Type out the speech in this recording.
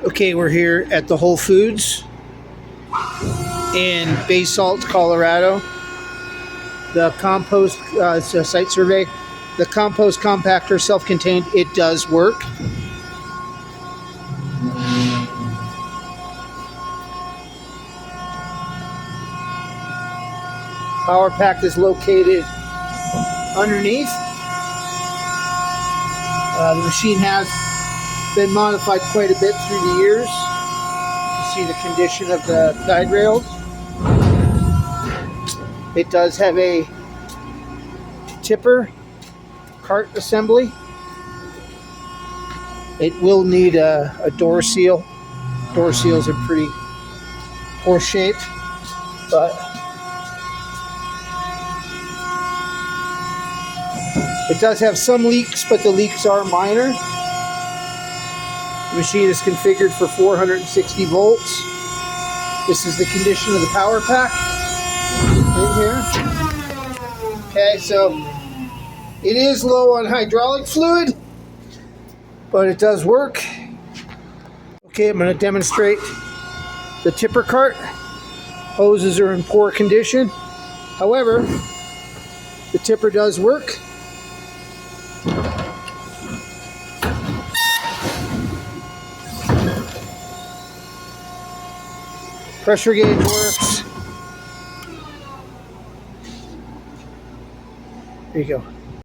Okay, we're here at the Whole Foods in Basalt, Colorado. The Compost it's a site survey. The Compost Compactor, self-contained, it does work. Power pack is located underneath. The machine has been modified quite a bit through the years. You see the condition of the guide rails. It does have a tipper cart assembly. It will need a door seal. Door seals are pretty poor shape, but it does have some leaks, but the leaks are minor. The machine is configured for 460 volts. This is the condition of the power pack right here. Okay, so it is low on hydraulic fluid, but it does work. Okay, I'm going to demonstrate the tipper cart. Hoses are in poor condition. However, the tipper does work. Pressure gauge works. There you go.